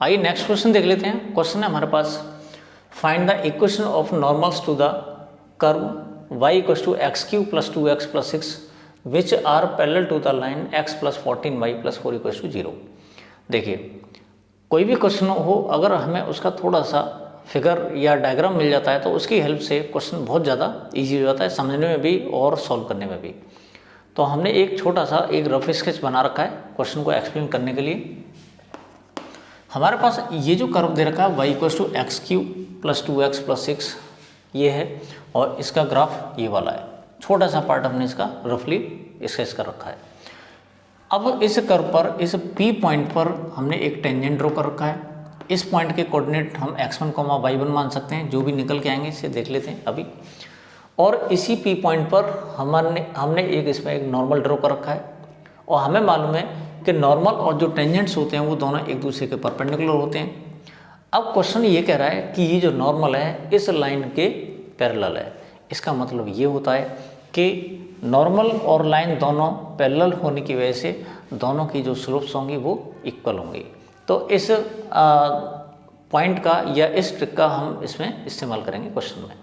आइए next question देख लेते हैं। क्वेश्चन है हमारे पास, find the equation of normals to the curve y equal to x cube plus 2x plus 6 which are parallel to the line x plus 14y plus 4 equal to 0। देखिए कोई भी question हो, अगर हमें उसका थोड़ा सा फिगर या डायग्राम मिल जाता है तो उसकी हेल्प से क्वेश्चन बहुत ज़्यादा इजी हो जाता है समझने में भी और सॉल्व करने में भी। तो हमने एक छोटा सा एक रफ स्केच बना रखा है क्वेश्चन को एक्सप्लेन करने के लिए। हमारे पास ये जो कर्व दे रखा है y equal to x cube plus 2x plus 6 ये है, और इसका ग्राफ ये वाला है। छोटा सा पार्ट हमने इसका रफली स्केच कर रखा है। अब इस कर्व पर इस P पॉइंट पर हमने एक टेंजेंट ड्रॉ कर रखा है। इस पॉइंट के कोऑर्डिनेट हम x1, y1 मान सकते हैं, जो भी निकल के आएंगे इसे देख लेते हैं अभी। और इसी P पॉइंट पर हमने एक इसमें एक नॉर्मल ड्रॉ कर रखा है, और हमें मालूम है कि नॉर्मल और जो टेंजेंट्स होते हैं वो दोनों एक दूसरे के परपेंडिकुलर होते हैं। अब क्वेश्चन ये कह रहा है कि ये जो नॉर्मल है इस लाइन के पैरेलल है। इसका मतलब ये होता है कि नॉर्मल और लाइन दोनों पैरेलल होने की वजह से दोनों की जो स्लोप्स होंगी वो इक्वल होंगी। तो इस पॉइंट का या इस ट्रिक का हम इसमें इस्तेमाल करेंगे क्वेश्चन में।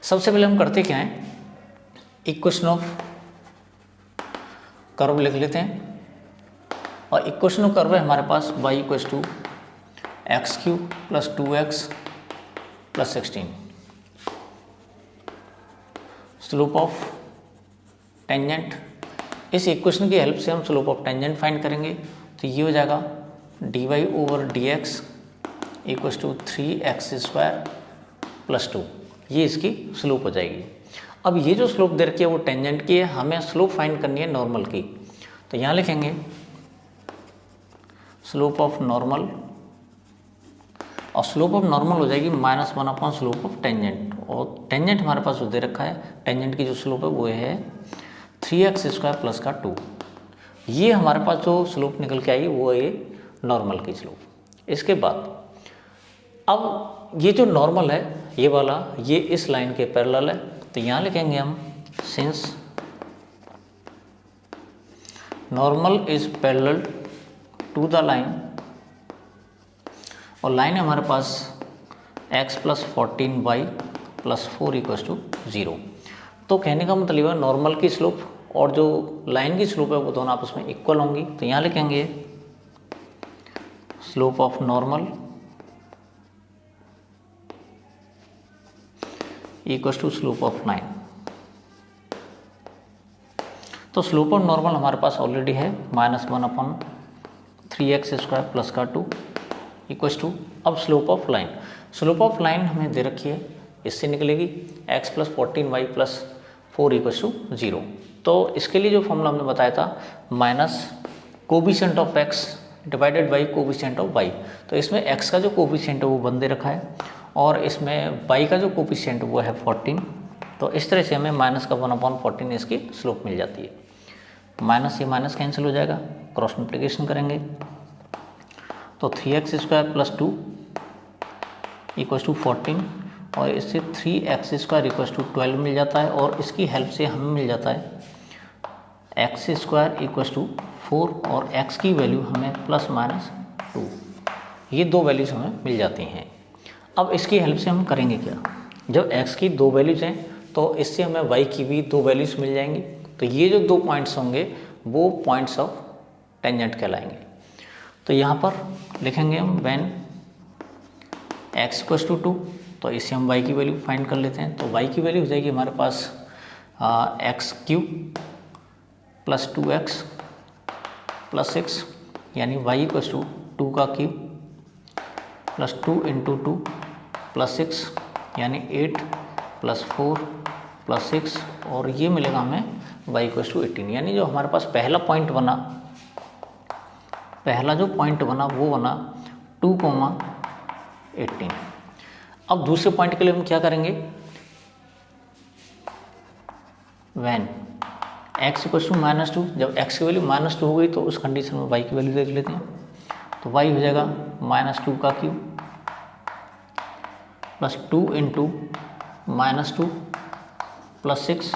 सबसे पहले हम करते क्या हैं, इक्वेशन ऑफ कर्व लिख लेते हैं। और इक्वेशन ऑफ कर्व है हमारे पास y equal to x cube plus 2x plus 16, slope of tangent. इस इक्वेशन की हेल्प से हम स्लोप ऑफ टेंजेंट फाइंड करेंगे। तो ये हो जाएगा dy over dx equal to 3x² plus 2, ये इसकी स्लोप हो जाएगी। अब ये जो स्लोप दे रखी है वो टेंजेंट की है, हमें स्लोप फाइंड करनी है नॉर्मल की। तो यहाँ लिखेंगे स्लोप ऑफ नॉर्मल, और स्लोप ऑफ नॉर्मल हो जाएगी -1 अपॉन स्लोप ऑफ टेंजेंट। और टेंजेंट हमारे पास जो दे रखा है, टेंजेंट की जो स्लोप है वो है 3x² प्लस का 2। ये हमारे पास जो स्लोप निकल के आई वो है नॉर्मल की स्लोप। इसके बाद अब ये जो नॉर्मल है ये वाला, ये इस लाइन के पैरेलल है। तो यहाँ लिखेंगे हम since normal is parallel to the line, और लाइन है हमारे पास x plus 14y plus 4 equal to 0। तो कहने का मतलब है नॉर्मल की स्लोप और जो लाइन की स्लोप है वो दोनों आपस में इक्वल होंगी। तो यहाँ लिखेंगे slope of normal equal to slope of line. तो स्लोप ऑफ नॉर्मल हमारे पास ऑलरेडी है -1 अपॉन 3x² प्लस का 2 इक्वल टू, अब slope of line. Slope of line हमें दे रखी है, इससे निकलेगी x plus 14y plus 4 equal to 0। तो इसके लिए जो फॉर्मूला हमने बताया था minus coefficient of x divided by coefficient of y। तो इसमें x का जो कोफिशिएंट है वो 1 दे रखा है, और इसमें y का जो कोफिशिएंट वो है 14। तो इस तरह से हमें -1 अपॉन 14 इसकी स्लोप मिल जाती है। माइनस से माइनस कैंसिल हो जाएगा, क्रॉस मल्टीप्लिकेशन करेंगे तो 3x² प्लस 2 इक्वल टू 14, और इससे 3x² इक्वल टू 12 मिल जाता है। और इसकी हेल्प से हमें मिल जाता है x² इक्वल टू 4, और x की वैल्यू हमें ±2, ये दो वैल्यूज हमें मिल जाती हैं। अब इसकी हेल्प से हम करेंगे क्या, जब x की दो वैल्यूज हैं तो इससे हमें y की भी दो वैल्यूज मिल जाएंगी। तो ये जो दो पॉइंट्स होंगे वो पॉइंट्स ऑफ टेंजेंट कहलाएंगे। तो यहाँ पर लिखेंगे हम व्हेन x इक्वल टू 2, तो इससे हम y की वैल्यू फाइंड कर लेते हैं। तो y की वैल्यू हो जाएगी हमारे पास x³ प्लस 2x प्लस 6, यानी y इक्वल टू 2 का क्यूब प्लस 2 इंटू 2 प्लस 6, यानी 8 प्लस 4 प्लस 6, और ये मिलेगा हमें y इक्वल टू 18। यानी जो हमारे पास पहला पॉइंट बना, पहला जो पॉइंट बना वो बना 2,18। अब दूसरे पॉइंट के लिए हम क्या करेंगे, व्हेन x इक्वल टू -2, जब x की वैल्यू -2 हो गई तो उस कंडीशन में y की वैल्यू देख लेते हैं। तो y हो जाएगा -2 का क्यूब प्लस 2 इंटू -2 प्लस 6,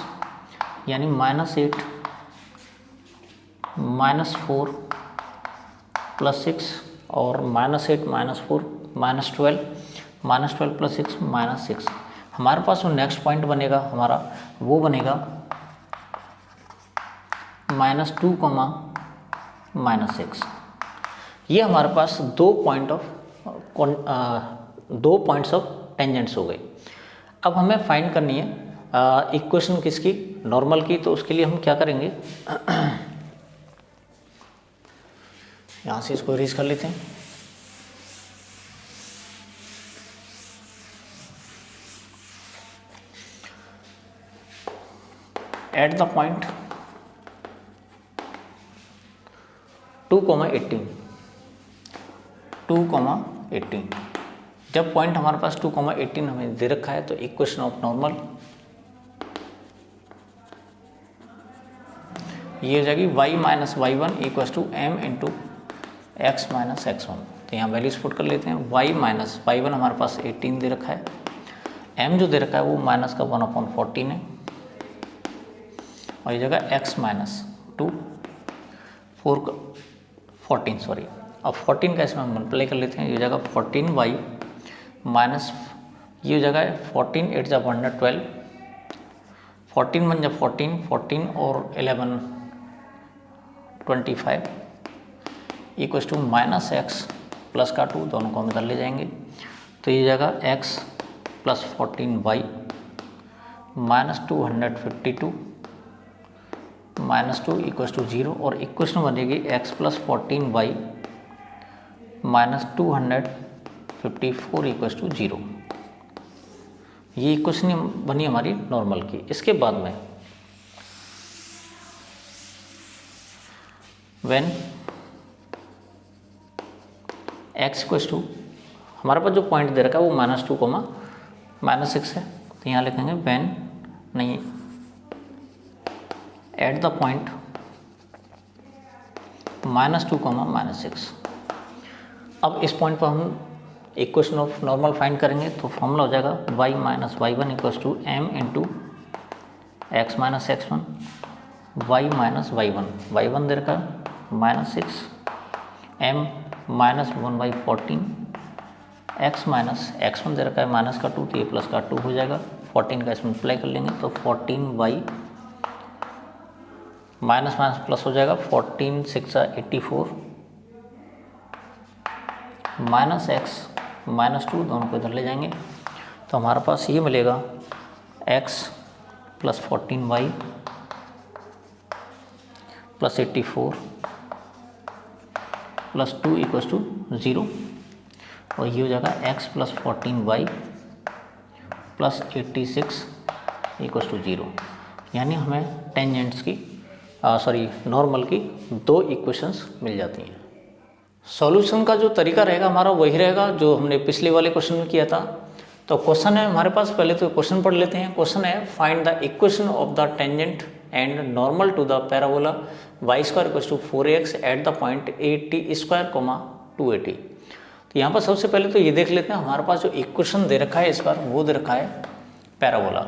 यानी -8 -4 प्लस 6, और -8 -4 -12 -12 + 6 -6। हमारे पास जो नेक्स्ट पॉइंट बनेगा हमारा वो बनेगा -2, -6। ये हमारे पास दो पॉइंट्स ऑफ टेंजेंट्स हो गए। अब हमें फाइंड करनी है इक्वेशन किसकी, नॉर्मल की। तो उसके लिए हम क्या करेंगे, यहाँ से इसको इरेज कर लेते हैं। एट द पॉइंट 2,18 जब पॉइंट हमारे पास 2,18 हमें दे रखा है तो इक्वेशन ऑफ नॉर्मल ये हो जाएगी y - y1 = m × x - x1। तो यहाँ वैल्यूज पुट कर लेते हैं। y - y1 हमारे पास 18 दे रखा है, m जो दे रखा है वो -1/14 है, और ये जगह x - 2 14 सॉरी। अब 14 का इसमें मल्टीप्लाई कर लेते हैं। ये जगह 14y माइनस ये जगह है 14 8 × 112 14 1 × 14 14 और 11 25 = -x प्लस का 2 दोनों को हम इधर ले जाएंगे। तो ये जगह x + 14y -252 -2 = 0 और इक्वेशन बनेगी x + 14y -254 = 0। ये इक्वेशन बनी हमारी नॉर्मल की। इसके बाद में व्हेन x = हमारे पास जो पॉइंट दे रखा है वो -2, -6 है। तो यहाँ लिखेंगे व्हेन नहीं एट द पॉइंट -2, -6। अब इस पॉइंट पर हम इक्वेशन ऑफ नॉर्मल फाइंड करेंगे। तो फॉर्मूला हो जाएगा y - y1 = m × x - x1 y - y1 दे रखा -6 m -1/14 x - x1 दे रखा है -2 तो ये प्लस का 2 हो जाएगा। 14 का इसमें अप्लाई कर लेंगे तो 14y माइनस प्लस हो जाएगा 14 6 84 -x -2 दोनों को इधर ले जाएंगे। तो हमारे पास ये मिलेगा x + 14y + 84 + 2 = 0 और ये हो जाएगा x + 14y + 86 = 0। यानी हमें टेंजेंट्स की नॉर्मल की दो इक्वेशंस मिल जाती हैं। सॉल्यूशन का जो तरीका रहेगा हमारा वही रहेगा जो हमने पिछले वाले क्वेश्चन में किया था। तो क्वेश्चन है हमारे पास, पहले तो क्वेश्चन पढ़ लेते हैं। क्वेश्चन है find the equation of the tangent and normal to the parabola y² = 4ax at the point a² 280। तो यहाँ पर सबसे पहले तो ये देख लेते हैं हमारे पास जो इक्वेशन दे रखा है इस बार वो दे रखा है पैराबोला।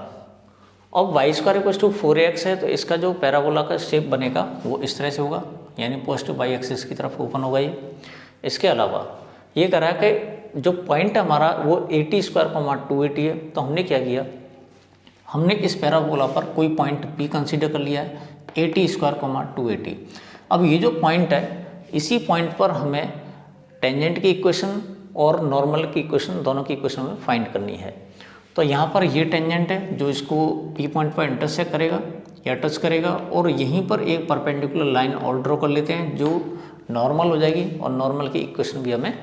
अब y² = 4ax है तो इसका जो पैराबोला का शेप बनेगा वो इस तरह से होगा, यानी पॉजिटिव y एक्सिस की तरफ ओपन होगा ये। इसके अलावा ये कह रहा है कि जो पॉइंट हमारा वो a² 280 है। तो हमने क्या किया, हमने इस पैराबोला पर कोई पॉइंट P कंसीडर कर लिया है a² 280। अब ये जो पॉइंट है इसी पॉइंट पर हमें टेंजेंट की इक्वेशन और नॉर्मल की इक्वेशन दोनों की इक्वेशन हमें फाइंड करनी है। तो यहाँ पर ये टेंजेंट है जो इसको P पॉइंट पर इंटरसेक्ट करेगा या टच करेगा, और यहीं पर एक परपेंडिकुलर लाइन और ड्रॉ कर लेते हैं जो नॉर्मल हो जाएगी और नॉर्मल की इक्वेशन भी हमें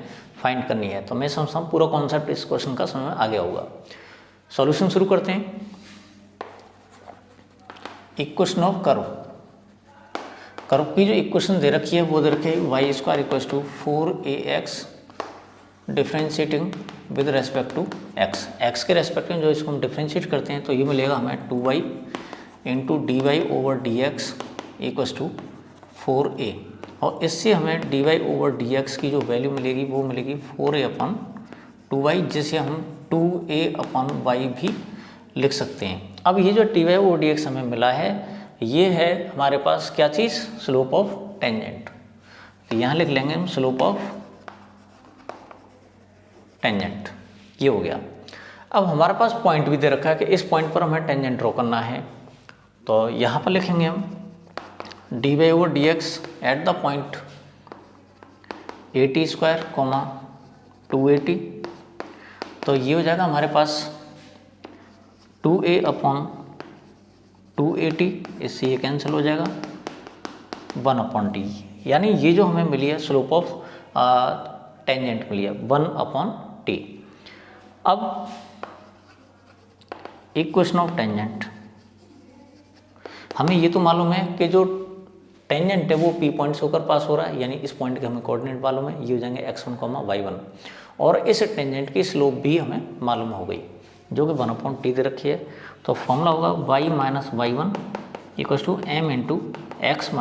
फाइंड करनी है। तो मैं समझता हूँ पूरा कॉन्सेप्ट इस क्वेश्चन का समझ में आ गया होगा। सॉल्यूशन शुरू करते हैं। इक्वेशन ऑफ कर्व की जो इक्वेशन दे रखी है वो दे रखी है y² = 4ax differentiating with respect to x के रेस्पेक्ट में जो इसको हम डिफ्रेंशिएट करते हैं तो ये मिलेगा हमें 2y × dy/dx = 4a, और इससे हमें dy/dx की जो वैल्यू मिलेगी वो मिलेगी 4a/2y, जिसे हम 2a/y भी लिख सकते हैं। अब ये जो dy/dx हमें मिला है ये है हमारे पास क्या चीज़, स्लोप ऑफ टेंजेंट। तो यहाँ लिख लेंगे हम स्लोप ऑफ टेंजेंट, ये हो गया। अब हमारे पास पॉइंट भी दे रखा है कि इस पॉइंट पर हमें टेंजेंट ड्रॉ करना है, तो यहाँ पर लिखेंगे हम dy/dx eight the point at², 2at, तो ये हो जाएगा हमारे पास 2a/2at, इससे ये कैंसिल हो जाएगा, 1/t, यानी ये जो हमें मिली है स्लोप ऑफ टेंजेंट मिली है 1/t। अब इक्वेशन ऑफ टेंजेंट, हमें ये तो मालूम है कि जो टेंजेंट है वो P पॉइंट से होकर पास हो रहा है, यानी इस पॉइंट के हमें कोऑर्डिनेट मालूम है, ये हो जाएंगे x1, y1, और इस टेंजेंट की स्लोप भी हमें मालूम हो गई जो कि 1/t दे रखी है। तो फॉर्मूला होगा y - y1 = m × x -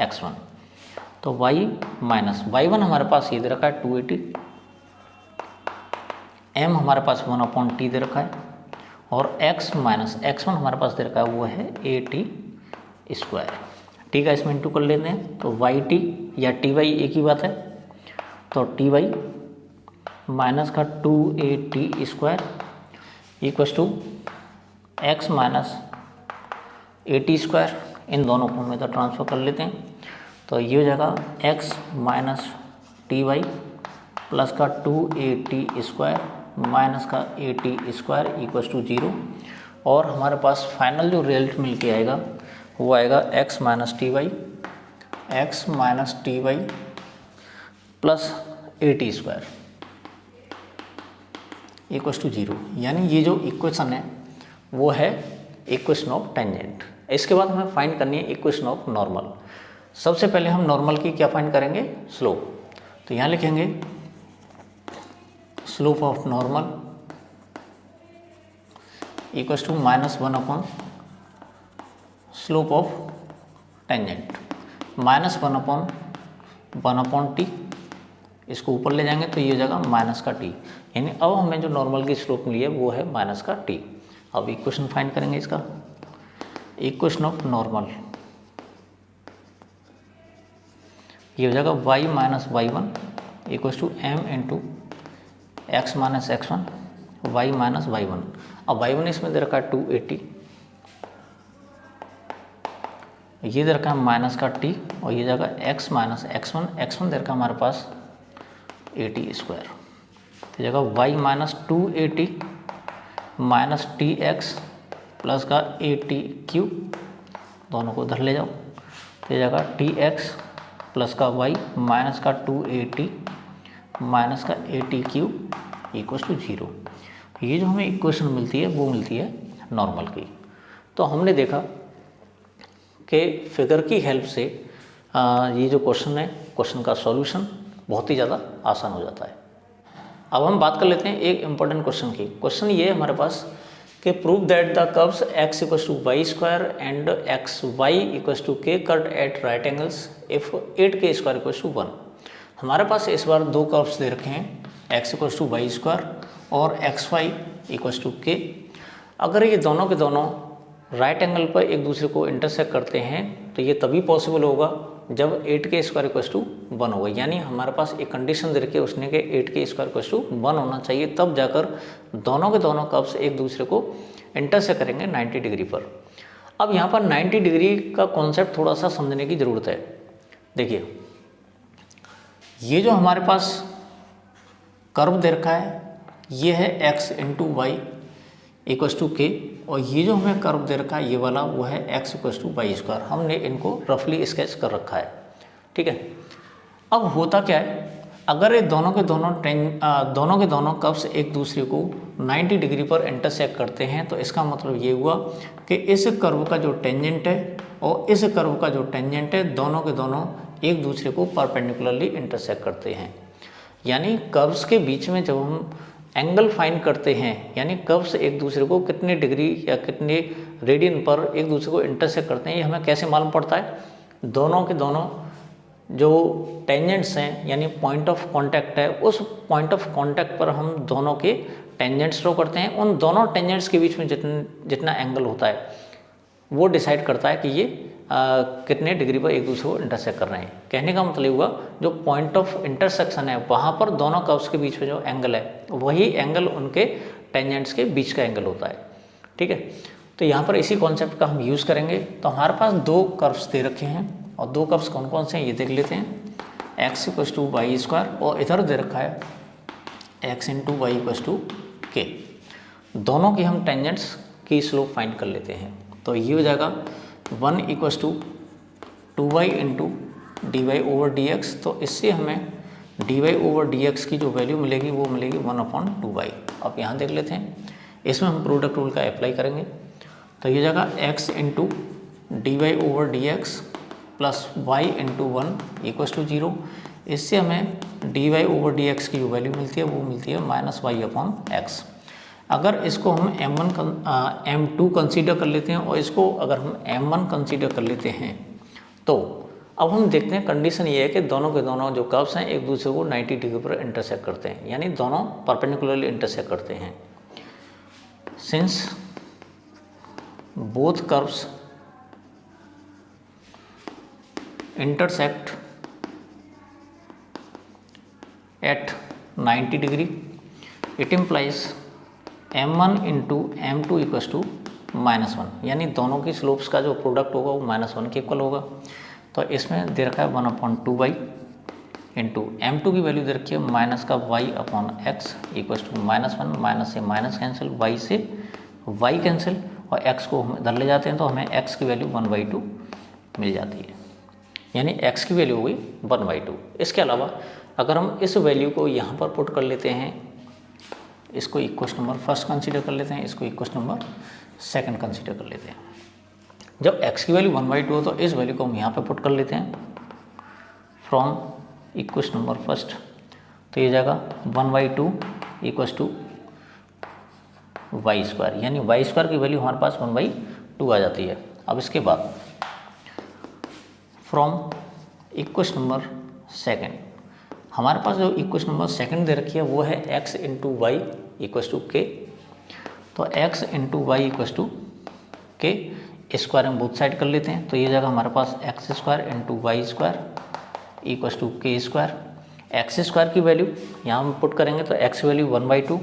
x1। तो y - y1 हमारे पास ये दे रखा है 280, m हमारे पास 1/t दे रखा है, और x - x1 हमारे पास दे रखा है वो है at²। टी का इसमें इंटू कर लेते हैं, तो वाई टी या टी वाई एक ही बात है, तो टी वाई माइनस का 2at² equals to x minus at², इन दोनों को हम इधर ट्रांसफर कर लेते हैं, तो ये हो जाएगा x minus t y plus का 2at² माइनस का at² इक्वस टू 0, और हमारे पास फाइनल जो रिजल्ट मिल के आएगा वो आएगा x minus t y plus at² equals to 0, यानी ये जो इक्वेशन है वो है इक्वेशन ऑफ टेंजेंट। इसके बाद हमें फाइंड करनी है इक्वेशन ऑफ नॉर्मल। सबसे पहले हम नॉर्मल की क्या फाइंड करेंगे, स्लोप, तो यहाँ लिखेंगे slope of normal equals to -1 slope of tangent -1/t, इसको ऊपर ले जाएंगे तो ये हो जाएगा माइनस का t, यानी अब हमें जो नॉर्मल की स्लोप मिली है वो है माइनस का t। अब इक्वेशन फाइंड करेंगे इसका, इक्वेशन ऑफ नॉर्मल ये हो जाएगा y - y1 equals to m × x - x1 y - y1। अब y1 इसमें दे रखा है 280, ये दे रखा है माइनस का t, और ये जाएगा x - x1 दे रखा है हमारे पास at², तो जगह y - 2at minus tx plus का at³ दोनों को उधर ले जाओ, तो ये जाएगा tx प्लस का y माइनस का 2at माइनस का at³ इक्वस टू 0। ये जो हमें इक्वेशन मिलती है वो मिलती है नॉर्मल की। तो हमने देखा कि फिगर की हेल्प से ये जो क्वेश्चन है, क्वेश्चन का सॉल्यूशन बहुत ही ज़्यादा आसान हो जाता है। अब हम बात कर लेते हैं एक इम्पॉर्टेंट क्वेश्चन की। क्वेश्चन ये है हमारे पास कि prove that the curves x = y² and xy = k cut at right angles if 8k² = 1। हमारे पास इस बार दो कर्व्स दे रखे हैं, x = y² और xy = k। अगर ये दोनों के दोनों राइट एंगल पर एक दूसरे को इंटरसेक्ट करते हैं तो ये तभी पॉसिबल होगा जब 8k² = 1 होगा, यानी हमारे पास एक कंडीशन दे रखी है उसने कि 8k² = 1 होना चाहिए, तब जाकर दोनों के दोनों कर्व्स एक दूसरे को इंटरसेक्ट करेंगे 90 डिग्री पर। अब यहाँ पर 90 डिग्री का कॉन्सेप्ट थोड़ा सा समझने की ज़रूरत है। देखिए, ये जो हमारे पास कर्व दे रखा है ये है x × y = k, और ये जो हमें कर्व दे रखा है ये वाला वो है x = y²। हमने इनको रफली स्केच कर रखा है, ठीक है। अब होता क्या है, अगर ये दोनों के दोनों कर्व्स एक दूसरे को 90 डिग्री पर इंटरसेक्ट करते हैं तो इसका मतलब ये हुआ कि इस कर्व का जो टेंजेंट है और इस कर्व का जो टेंजेंट है दोनों के दोनों एक दूसरे को परपेंडिकुलरली इंटरसेक्ट करते हैं। यानी कर्व्स के बीच में जब हम एंगल फाइंड करते हैं, यानी कर्व्स एक दूसरे को कितने डिग्री या कितने रेडियन पर एक दूसरे को इंटरसेक्ट करते हैं, ये हमें कैसे मालूम पड़ता है, दोनों के दोनों जो टेंजेंट्स हैं यानी पॉइंट ऑफ कांटेक्ट है, उस पॉइंट ऑफ कांटेक्ट पर हम दोनों के टेंजेंट्स ड्रॉ करते हैं। उन दोनों टेंजेंट्स के बीच में जितना एंगल होता है वो डिसाइड करता है कि ये कितने डिग्री पर एक दूसरे को इंटरसेक्ट कर रहे हैं। कहने का मतलब हुआ जो पॉइंट ऑफ इंटरसेक्शन है वहाँ पर दोनों कर्व्स के बीच में जो एंगल है वही एंगल उनके टेंजेंट्स के बीच का एंगल होता है। ठीक है, तो यहाँ पर इसी कॉन्सेप्ट का हम यूज़ करेंगे। तो हमारे पास दो कर्व्स दे रखे हैं और दो कर्व्स कौन कौन से हैं ये देख लेते हैं। x = y² और इधर दे रखा है x × y = k। दोनों की हम टेंजेंट्स की स्लोप फाइंड कर लेते हैं। तो ये हो जाएगा 1 = 2y × dy/dx। तो इससे हमें dy/dx की जो वैल्यू मिलेगी वो मिलेगी 1/2y। अब यहाँ देख लेते हैं, इसमें हम प्रोडक्ट रूल का अप्लाई करेंगे। तो ये जाएगा x × dy/dx + y × 1 = 0। इससे हमें dy/dx की जो वैल्यू मिलती है वो मिलती है -y/x। अगर इसको हम m2 कंसीडर कर लेते हैं और इसको अगर हम m1 कंसीडर कर लेते हैं तो अब हम देखते हैं कंडीशन ये है कि दोनों के दोनों जो कर्व्स हैं एक दूसरे को 90 डिग्री पर इंटरसेक्ट करते हैं, यानी दोनों परपेंडिकुलरली इंटरसेक्ट करते हैं। Since both curves intersect at 90 degree, it implies m1 × m2 = -1, यानी दोनों की स्लोप्स का जो प्रोडक्ट होगा वो -1 के इक्वल होगा। तो इसमें दे रखा है 1/2y इंटू m2 की वैल्यू दे रखी है -y/x = -1, माइनस से माइनस कैंसिल, y से y कैंसिल और x को हम इधर ले जाते हैं तो हमें x की वैल्यू 1/2 मिल जाती है, यानी x की वैल्यू हो गई 1/2। इसके अलावा अगर हम इस वैल्यू को यहाँ पर पुट कर लेते हैं, इसको इक्वेशन नंबर फर्स्ट कंसीडर कर लेते हैं, इसको इक्वेशन नंबर सेकंड कंसीडर कर लेते हैं। जब x की वैल्यू 1/2 हो तो इस वैल्यू को हम यहाँ पे पुट कर लेते हैं फ्रॉम इक्वेशन नंबर फर्स्ट। तो ये जाएगा 1/2 = y², यानी y² की वैल्यू हमारे पास 1/2 आ जाती है। अब इसके बाद फ्रॉम इक्वेशन नंबर सेकंड, हमारे पास जो इक्वेशन नंबर सेकंड दे रखी है वो है x × y = k। तो x × y = k, स्क्वायर हम बोथ साइड कर लेते हैं। तो ये जगह हमारे पास x² × y² = k²। x² की वैल्यू यहाँ हम पुट करेंगे तो x वैल्यू 1/2,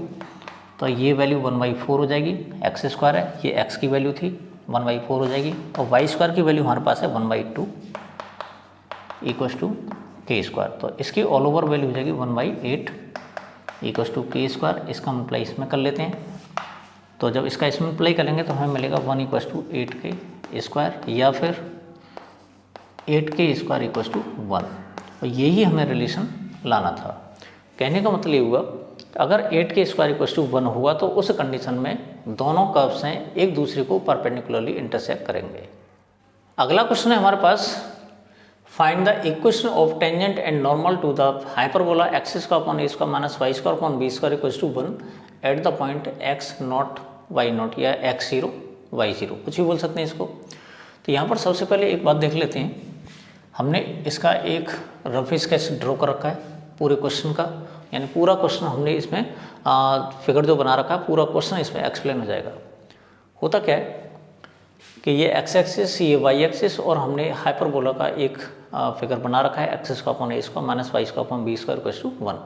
तो ये वैल्यू 1/4 हो जाएगी। x² है, ये x की वैल्यू थी 1/4 हो जाएगी और y² की वैल्यू हमारे पास है 1/2 = k²। तो इसकी ऑल ओवर वैल्यू हो जाएगी 1/8 = k²। इसका मल्टीप्लाई इसमें कर लेते हैं, तो जब इसका इसमें मल्टीप्लाई करेंगे तो हमें मिलेगा 1 = 8k² या फिर 8k² = 1। तो यही हमें रिलेशन लाना था। कहने का मतलब ये हुआ अगर 8k² = 1 हुआ तो उस कंडीशन में दोनों कर्व्स हैं एक दूसरे को परपेंडिकुलरली इंटरसेक्ट करेंगे। अगला क्वेश्चन है हमारे पास, find the equation of tangent and normal to the hyperbola x² - y² = 1 at the point x0 y0 या x0 y0, कुछ भी बोल सकते हैं इसको। तो यहाँ पर सबसे पहले एक बात देख लेते हैं, हमने इसका एक रफ स्केच ड्रॉ कर रखा है पूरे क्वेश्चन का, यानी पूरा क्वेश्चन हमने इसमें फिगर जो बना रखा है पूरा क्वेश्चन इसमें एक्सप्लेन हो जाएगा। होता क्या है कि ये x एक्सिस, ये y एक्सिस और हमने हाइपरबोला का एक फिगर बना रखा है x² - y² = 1।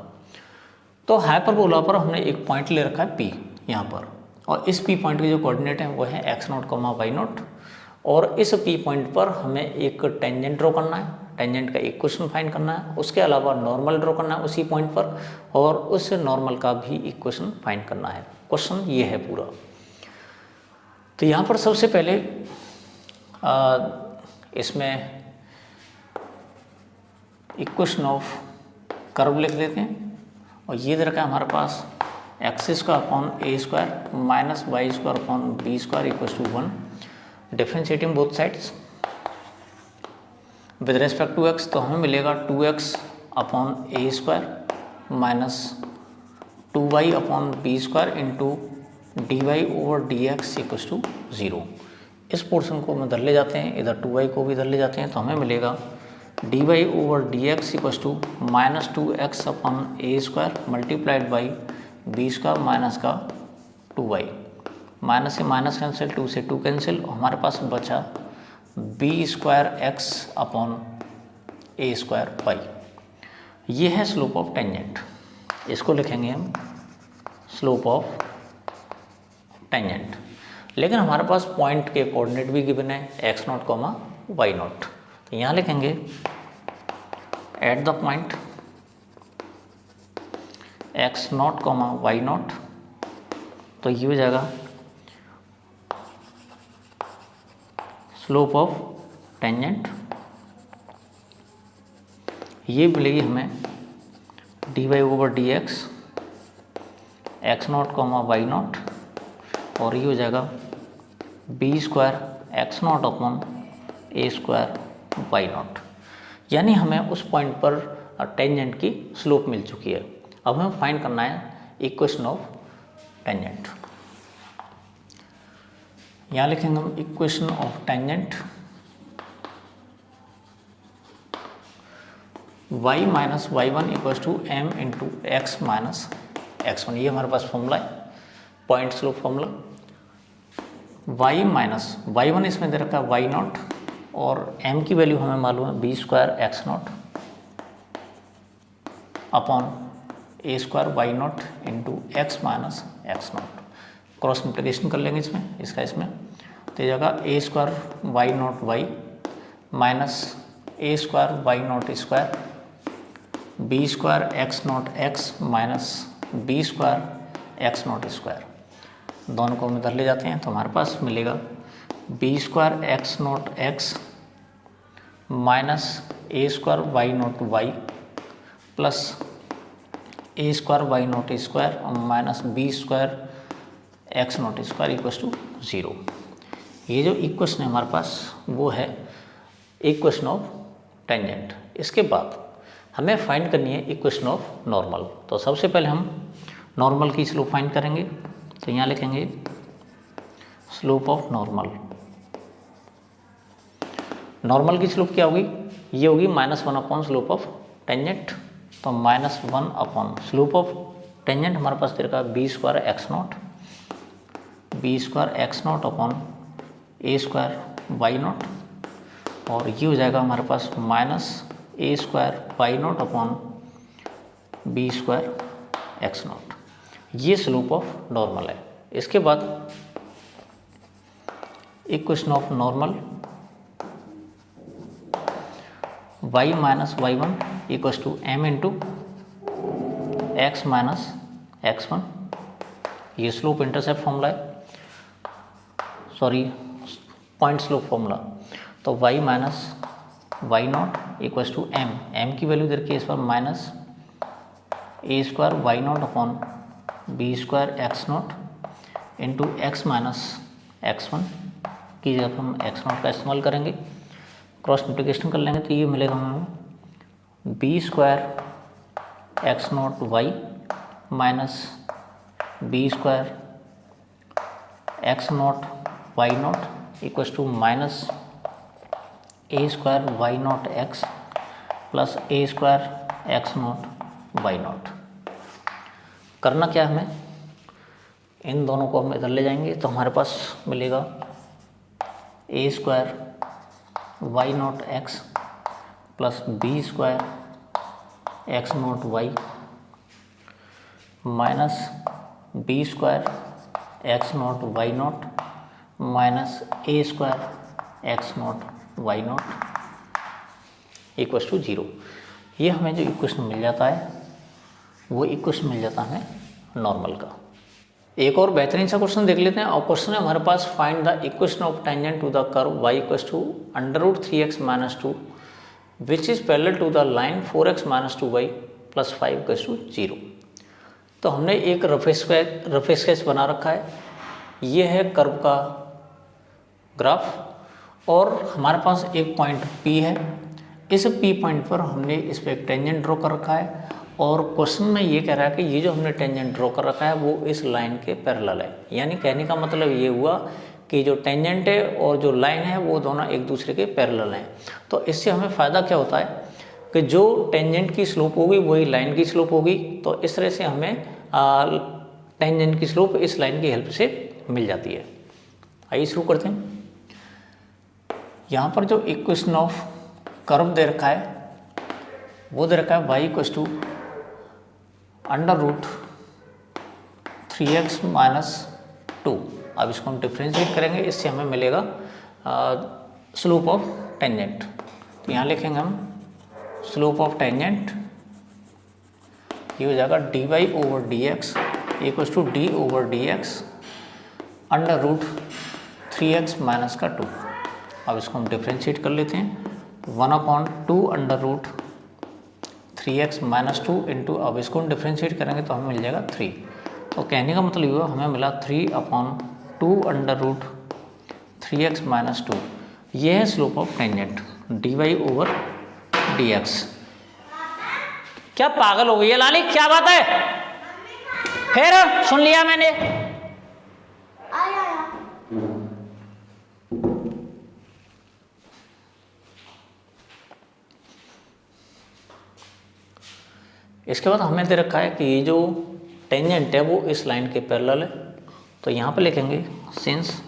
तो हाइपरबोला पर हमने एक पॉइंट ले रखा है P यहाँ पर, और इस P पॉइंट के जो कोऑर्डिनेट हैं वो है x0, y0, और इस P पॉइंट पर हमें एक टेंजेंट ड्रॉ करना है, टेंजेंट का इक्वेशन फाइंड करना है, उसके अलावा नॉर्मल ड्रॉ करना है उसी पॉइंट पर और उस नॉर्मल का भी इक्वेशन फाइंड करना है। क्वेश्चन ये है पूरा। तो यहाँ पर सबसे पहले इसमें इक्वेशन ऑफ कर्व लिख देते हैं, और ये दे रखा है हमारे पास x² - y² b² = 1। Differentiating both sides with respect to x, तो हमें मिलेगा 2x - 2y b² into dy/dx = 0। इस पोर्शन को हम इधर ले जाते हैं, इधर 2y को भी इधर ले जाते हैं, तो हमें मिलेगा dy/dx = -2x a² multiplied by b² - 2y minus से माइनस कैंसिल, 2 से 2 कैंसिल, और हमारे पास बचा B square x upon a square Y. ये है स्लोप ऑफ टेंजेंट। इसको लिखेंगे हम स्लोप ऑफ टेंजेंट। लेकिन हमारे पास पॉइंट के कोऑर्डिनेट भी गिवन है x naught comma y naught. तो यहाँ लिखेंगे at the point x naught comma y naught. तो ये हो जाएगा स्लोप ऑफ टेंजेंट। ये मिलेगी हमें d y over d x naught comma y naught, और ये हो जाएगा b square x naught upon a square y naught. यानी हमें उस पॉइंट पर टेंजेंट की स्लोप मिल चुकी है। अब हमें फाइंड करना है इक्वेशन ऑफ टेंजेंट। यहाँ लिखेंगे हम equation of tangent y minus y one equals to m into x minus x one. ये हमारे पास फॉर्मूला है, point slope formula. y minus y one इसमें दे रखा है वाई नॉट, और m की वैल्यू हमें मालूम है b square x naught upon a square y naught into x minus x naught. Cross multiplication कर लेंगे इसमें, इसका इसमें, तो जगह a square y naught y minus a square y naught square b square x naught x minus b square x naught square. दोनों को हम इधर ले जाते हैं तो हमारे पास मिलेगा b square x naught x minus a square y naught y plus a square y naught square minus b square x naught square equals to 0। ये जो इक्वेशन है हमारे पास वो है इक्वेशन ऑफ टेंजेंट। इसके बाद हमें फाइंड करनी है इक्वेशन ऑफ नॉर्मल। तो सबसे पहले हम नॉर्मल की स्लोप फाइंड करेंगे। तो यहाँ लिखेंगे स्लोप ऑफ नॉर्मल। नॉर्मल की स्लोप क्या होगी? ये होगी -1 अपॉन स्लोप ऑफ टेंजेंट। तो -1 अपॉन स्लोप ऑफ टेंजेंट हमारे पास दे रखा है b square x naught upon a square y naught, और ये हो जाएगा हमारे पास minus a square y naught upon b square x naught. ये स्लोप ऑफ नॉर्मल है। इसके बाद equation of normal y minus y one equals to m into x minus x one. ये स्लोप इंटरसेप्ट फॉर्मूला है, sorry point slope formula. तो y minus y naught equals to m की value दे रखी है इस पर minus a square y naught upon b square x naught into x minus x one की जगह हम एक्स नॉट का इस्तेमाल करेंगे। क्रॉस मल्टीप्लिकेशन कर लेंगे तो ये मिलेगा हमें b square x naught y minus b square x naught y naught equals to minus a square y naught x plus a square x naught y naught. करना क्या है हमें? इन दोनों को हम इधर ले जाएंगे तो हमारे पास मिलेगा a square y naught x plus b square x naught y minus b square x naught y naught minus a square x naught y naught equals to 0। ये हमें जो इक्वेशन मिल जाता है वो इक्वेशन मिल जाता है हमें नॉर्मल का। एक और बेहतरीन सा क्वेश्चन देख लेते हैं। और क्वेश्चन है हमारे पास find the equation of tangent to the curve y equals to √3x minus 2 which is parallel to the line 4x minus 2y plus 5 equals to 0। तो हमने एक रफ स्केच बना रखा है। ये है कर्व का ग्राफ और हमारे पास एक पॉइंट P है। इस P पॉइंट पर हमने इस पर एक टेंजेंट ड्रॉ कर रखा है और क्वेश्चन में ये कह रहा है कि ये जो हमने टेंजेंट ड्रॉ कर रखा है वो इस लाइन के पैरेलल है। यानी कहने का मतलब ये हुआ कि जो टेंजेंट है और जो लाइन है वो दोनों एक दूसरे के पैरेलल हैं। तो इससे हमें फ़ायदा क्या होता है कि जो टेंजेंट की स्लोप होगी वही लाइन की स्लोप होगी। तो इस तरह से हमें टेंजेंट की स्लोप इस लाइन की हेल्प से मिल जाती है। आइए शुरू करते हैं। यहाँ पर जो इक्वेशन ऑफ कर्व दे रखा है वो दे रखा है y equals to under root 3x minus 2। अब इसको हम डिफ्रेंशिएट करेंगे, इससे हमें मिलेगा स्लोप ऑफ टेंजेंट। तो यहाँ लिखेंगे हम स्लोप ऑफ टेंजेंट, ये हो जाएगा dy over dx equals to d over dx under root 3x minus का 2। अब इसको हम डिफ्रेंशिएट कर लेते हैं। 1/2 under root 3x minus 2 into, अब इसको हम डिफ्रेंशिएट करेंगे तो हमें मिल जाएगा 3। तो कहने का मतलब हुआ हमें मिला 3/2 अंडर रूट 3x माइनस 2। ये है slope of tangent dy over dx। क्या पागल हो गई है लाली, क्या बात है? फिर सुन लिया मैंने। इसके बाद हमें दे रखा है कि ये जो टेंजेंट है वो इस लाइन के पैरेलल है। तो यहाँ पे लिखेंगे since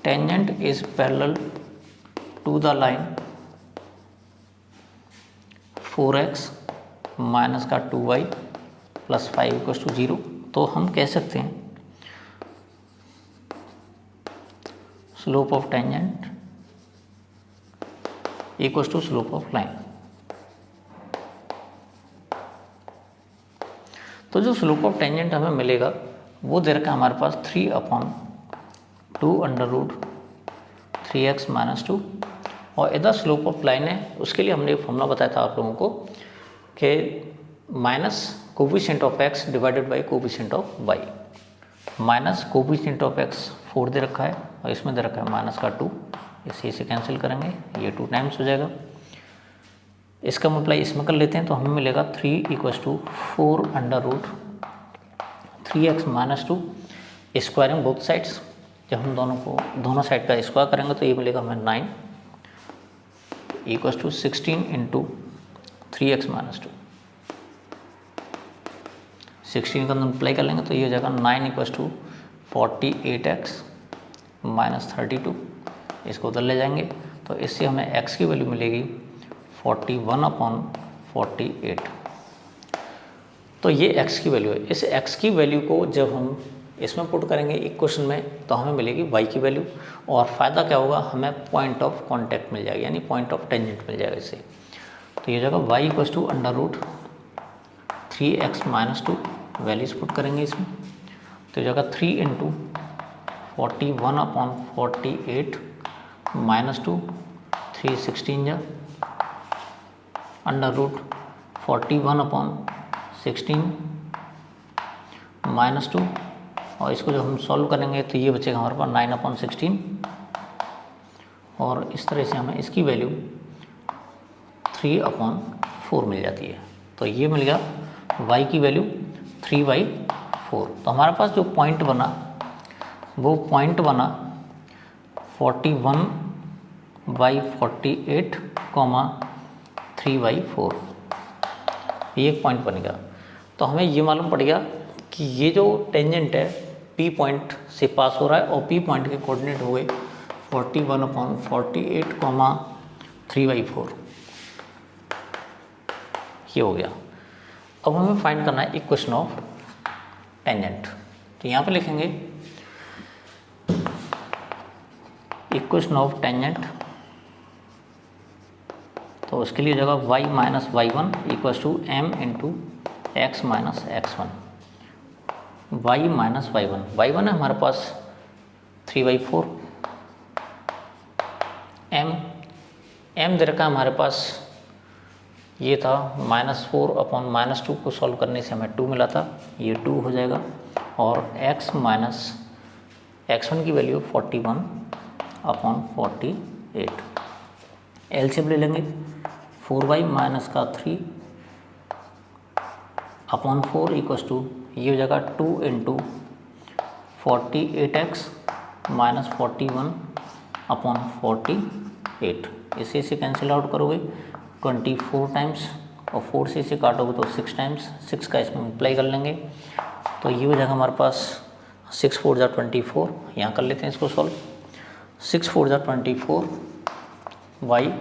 tangent is parallel to the line 4x minus का 2y प्लस 5 इक्वस टू 0। तो हम कह सकते हैं slope of tangent equals to slope of line. तो जो स्लोप ऑफ टेंजेंट हमें मिलेगा वो दे रखा है हमारे पास 3/2 अंडर रूट 3x माइनस 2। और इधर स्लोप ऑफ लाइन है, उसके लिए हमने फॉर्मूला बताया था आप लोगों को कि minus coefficient of x divided by coefficient of y। Minus coefficient of x 4 दे रखा है और इसमें दे रखा है माइनस का 2। इसे कैंसिल करेंगे, ये 2 टाइम्स हो जाएगा। इसका मल्टीप्लाई इसमें कर लेते हैं तो हमें मिलेगा 3 equals to 4 under root 3x minus 2 squaring both sides. जब हम दोनों साइड का स्क्वायर करेंगे तो ये मिलेगा हमें 9 equals to 16 into 3x minus 2। 16 का मल्टीप्लाई कर लेंगे तो ये हो जाएगा 9 इक्वस टू 48x माइनस 32। इसको उधर ले जाएंगे तो इससे हमें x की वैल्यू मिलेगी 41/48। तो ये x की वैल्यू है। इस x की वैल्यू को जब हम इसमें पुट करेंगे इक्वेशन में तो हमें मिलेगी y की वैल्यू। और फ़ायदा क्या होगा, हमें पॉइंट ऑफ कांटेक्ट मिल जाएगा, यानी पॉइंट ऑफ टेंजेंट मिल जाएगा इससे। तो ये जगह y equals to under root 3x minus 2 values put करेंगे इसमें। तो ये जगह 3 इंटू 41/48 माइनस 2 316 जा अंडर रूट 41/16 माइनस 2। और इसको जब हम सॉल्व करेंगे तो ये बचेगा हमारे पास 9/16। और इस तरह से हमें इसकी वैल्यू 3/4 मिल जाती है। तो ये मिल गया y की वैल्यू 3/4। तो हमारे पास जो पॉइंट बना वो पॉइंट बना 41/48, 3/4। ये एक पॉइंट बन गया। तो हमें ये मालूम पड़ गया कि ये जो टेंजेंट है P पॉइंट से पास हो रहा है और P पॉइंट के कोऑर्डिनेट हुए 41/48, 3/4। ये हो गया। अब हमें फाइंड करना है इक्वेशन ऑफ टेंजेंट। तो यहाँ पे लिखेंगे इक्वेशन ऑफ टेंजेंट। तो उसके लिए जगह y minus y1 equals to m into x minus x1। y minus y1 है हमारे पास 3/4। m दे रखा है हमारे पास, ये था -4/-2 को सॉल्व करने से हमें 2 मिला था, ये 2 हो जाएगा। और x माइनस x1 की वैल्यू 41/48। एलसीएम ले लेंगे 4y माइनस का 3/4 इक्वस टू ये हो जाएगा 2 इंटू 48x माइनस 41/48। इसे कैंसिल आउट करोगे 24 टाइम्स और 4 से इसे काटोगे तो 6 टाइम्स, 6 का इसमें मल्टीप्लाई कर लेंगे तो ये हो जाएगा हमारे पास 6 4 जा 24, यहाँ कर लेते हैं इसको सॉल्व। 6 4 जा 24 वाई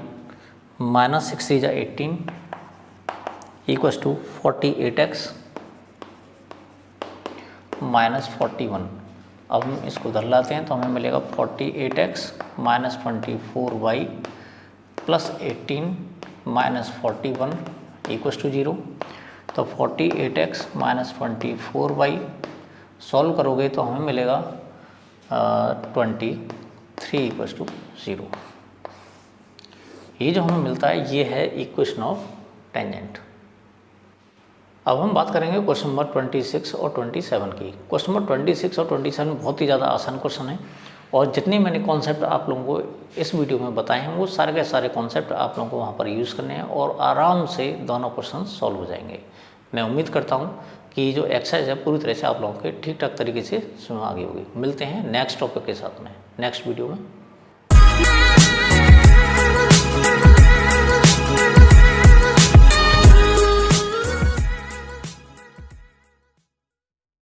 माइनस 6 3 जा 18 इक्वस टू 48x माइनस 41। अब हम इसको उधर लाते हैं तो हमें मिलेगा 48x minus 24y plus 18 minus 41 equals to 0। तो 48x माइनस 24y सॉल्व करोगे तो हमें मिलेगा 23 इक्वस टू 0। ये जो हमें मिलता है ये है इक्वेशन ऑफ टेंजेंट। अब हम बात करेंगे क्वेश्चन नंबर 26 और 27 की। क्वेश्चन नंबर 26 और 27 बहुत ही ज़्यादा आसान क्वेश्चन है और जितने मैंने कॉन्सेप्ट आप लोगों को इस वीडियो में बताए हैं वो सारे के सारे कॉन्सेप्ट आप लोगों को वहाँ पर यूज़ करने हैं और आराम से दोनों क्वेश्चन सॉल्व हो जाएंगे। मैं उम्मीद करता हूँ कि जो एक्सरसाइज है पूरी तरह से आप लोगों के ठीक ठाक तरीके से सुना आगे होगी। मिलते हैं नेक्स्ट टॉपिक के साथ में नेक्स्ट वीडियो में।